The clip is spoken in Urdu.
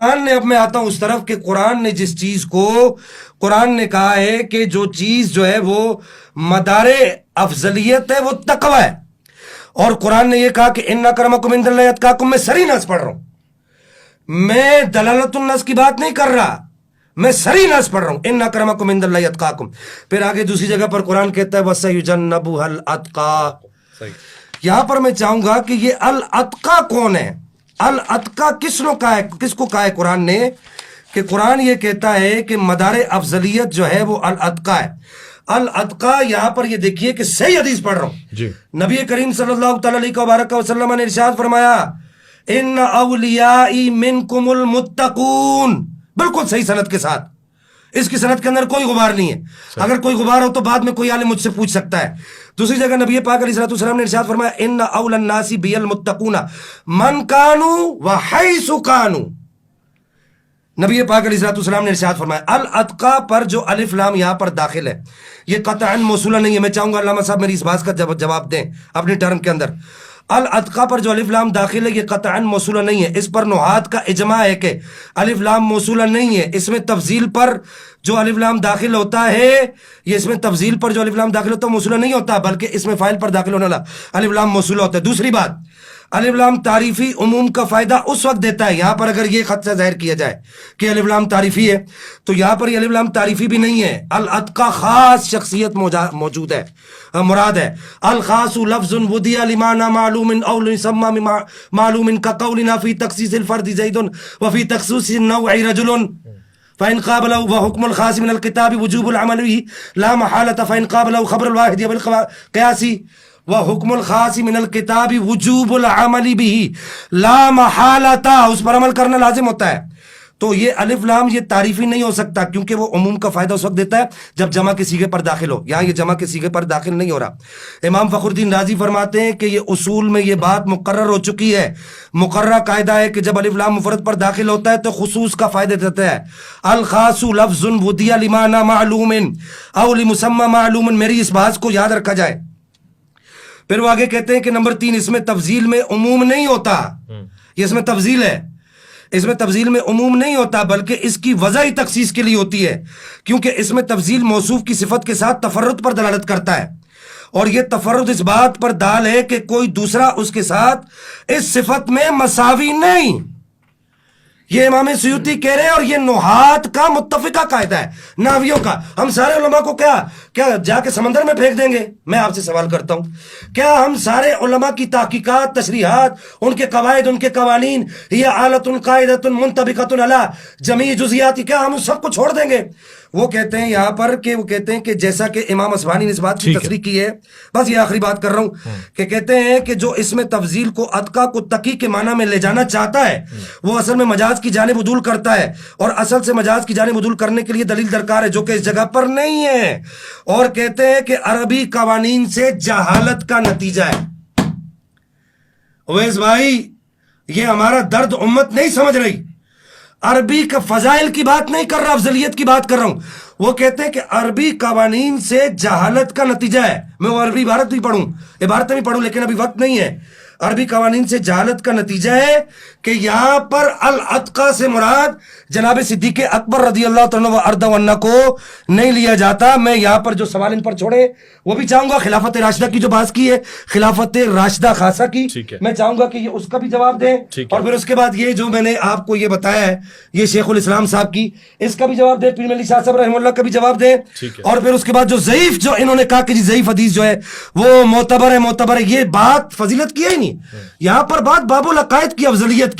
قرآن نے، اب میں آتا ہوں اس طرف کہ قرآن نے جس چیز کو، قرآن نے کہا ہے کہ جو چیز جو ہے وہ مدار افضلیت ہے وہ تقوی ہے، اور قرآن نے یہ کہا کہ ان اکرمکم عند اللہ اتقاکم۔ میں سری نص پڑھ رہا ہوں، میں دلالت النص کی بات نہیں کر رہا، میں سری نص پڑھ رہا ہوں، ان اکرمکم عند اللہ اتقاکم۔ پھر آگے دوسری جگہ پر قرآن کہتا ہے وَسَيُجَنَّبُهَا الْأَتْقَى۔ یہاں پر میں چاہوں گا کہ یہ الاتقا کون ہے؟ الاتقا کس کو کہا ہے قرآن نے؟ کہ قرآن یہ کہتا ہے کہ مدار افضلیت جو ہے وہ الاتقا ہے۔ الاتقا یہاں پر یہ دیکھیے کہ صحیح حدیث پڑھ رہا ہوں جی، نبی کریم صلی اللہ تعالی علیہ وبارک وسلم نے ارشاد فرمایا ان اولیائی منکم المتقون، بالکل صحیح سند کے ساتھ، اس کی سند کے اندر کوئی غبار نہیں ہے، اگر کوئی غبار ہو تو بعد میں کوئی عالم مجھ سے پوچھ سکتا ہے۔ دوسری جگہ نبی پاک علیہ الصلوۃ والسلام نے ارشاد فرمایا ان اول الناس بی المتقون من کانوا وحیث کانوا۔ نبی پاک علیہ الصلوۃ والسلام نے ارشاد فرمایا الاتقا پر جو الف لام یہاں پر داخل ہے یہ قطعا موصولہ نہیں ہے۔ میں چاہوں گا علامہ صاحب میری اس بات کا جواب دیں اپنی ٹرم کے اندر۔ الاتقا پر جو الف لام داخل ہے یہ قطعا موصولہ نہیں ہے، اس پر نحات کا اجماع ہے کہ الف لام موصولہ نہیں ہے۔ اس میں تفضیل پر جو الف لام داخل ہوتا ہے، یہ اس میں تفضیل پر جو الف لام داخل ہوتا ہے موصولہ نہیں ہوتا، بلکہ اس میں فاعل پر داخل ہونے والا الف لام موصولہ ہوتا ہے۔ دوسری بات، الف لام تعریفی عموم کا فائدہ اس وقت دیتا ہے، یہاں پر اگر یہ خط سے ظاہر کیا جائے کہ الف لام تعریفی ہے تو یہاں پر یہ الف لام تعریفی بھی نہیں ہے، الاتقا خاص شخصیت موجود ہے، مراد ہے۔ الخاص لفظ ودی لمعنى معلوم او يسمى معلوم كقولنا في تخصيص الفرد زيد وفي تخصيص النوع رجل فإن قابله وحكم الخاص من الكتاب وجوب العمل به لا محالة فإن قابله خبر الواحد بالقياس وحكم الخاص من الكتاب وجوب العمل به لا محالة، اس پر عمل کرنا لازم ہوتا ہے۔ تو یہ الف لام یہ تعریفی نہیں ہو سکتا کیونکہ وہ عموم کا فائدہ اس وقت دیتا ہے جب جمع کے صیغے پر داخل ہو، یہاں یہ جمع کے صیغے پر داخل نہیں ہو رہا۔ امام فخر الدین رازی فرماتے ہیں کہ یہ اصول میں یہ بات مقرر ہو چکی ہے، مقررہ قاعدہ ہے کہ جب الف لام مفرد پر داخل ہوتا ہے تو خصوص کا فائدہ دیتا ہے۔ الخاص لفظ ودی لمعنى معلوم او لمسمى معلوم، میری اس بات کو یاد رکھا جائے۔ پھر وہ آگے کہتے ہیں کہ نمبر 3، اس میں تفضیل میں عموم نہیں ہوتا، یہ اس میں تفضیل ہے، اس میں تفضیل میں عموم نہیں ہوتا بلکہ اس کی وضعی تخصیص کے لیے ہوتی ہے، کیونکہ اس میں تفضیل موصوف کی صفت کے ساتھ تفرد پر دلالت کرتا ہے، اور یہ تفرد اس بات پر دال ہے کہ کوئی دوسرا اس کے ساتھ اس صفت میں مساوی نہیں۔ یہ امام سیوطی کہہ رہے ہیں، اور یہ نحات کا متفقہ قاعدہ ہے، نحویوں کا۔ ہم سارے علماء کو کیا جا کے سمندر میں پھینک دیں گے؟ میں آپ سے سوال کرتا ہوں، کیا ہم سارے علماء کی تحقیقات، تشریحات، ان کے قواعد، ان کے قوانین، یہ آلۃ قاعدۃ منطبقۃ علی جمیع جزئیات، کیا ہم سب کو چھوڑ دیں گے؟ وہ کہتے ہیں یہاں پر کہ وہ کہتے ہیں کہ جیسا کہ امام اصفہانی نے اس بات کی تصریح کی ہے، بس یہ آخری بات کر رہا ہوں، کہ کہتے ہیں کہ جو اس میں تفضیل کو اتقا کو تقی کے معنی میں لے جانا چاہتا ہے وہ اصل میں مجاز کی جانب عدول کرتا ہے، اور اصل سے مجاز کی جانب عدول کرنے کے لیے دلیل درکار ہے جو کہ اس جگہ پر نہیں ہے، اور کہتے ہیں کہ عربی قوانین سے جہالت کا نتیجہ ہے۔ اویس بھائی، یہ ہمارا درد امت نہیں سمجھ رہی، عربی کا فضائل کی بات نہیں کر رہا، افضلیت کی بات کر رہا ہوں۔ وہ کہتے ہیں کہ عربی قوانین سے جہالت کا نتیجہ ہے، میں وہ عربی عبارت بھی پڑھوں، عبارتیں بھی پڑھوں، لیکن ابھی وقت نہیں ہے۔ عربی قوانین سے جہالت کا نتیجہ ہے کہ یہاں پر الاتقا سے مراد جناب صدیق اکبر رضی اللہ تعالیٰ وارضہ عنہ کو نہیں لیا جاتا۔ میں یہاں پر جو سوال ان پر چھوڑے وہ بھی چاہوں گا، خلافت راشدہ کی جو بات کی ہے، خلافت راشدہ خاصہ کی، میں چاہوں گا کہ یہ اس کا بھی جواب دیں، اور پھر اس کے بعد یہ جو میں نے آپ کو یہ بتایا ہے یہ شیخ الاسلام صاحب کی، اس کا بھی جواب دیں، پیر ملی شاہ صاحب رحمہ اللہ کا بھی جواب دیں، اور پھر اس کے بعد جو ضعیف جو انہوں نے کہا کہ جی ضعیف حدیث جو ہے وہ معتبر ہے، یہ بات فضیلت کی ہے ہی نہیں، یہاں پر بات باب العقائد کی افضلیت کی ہے۔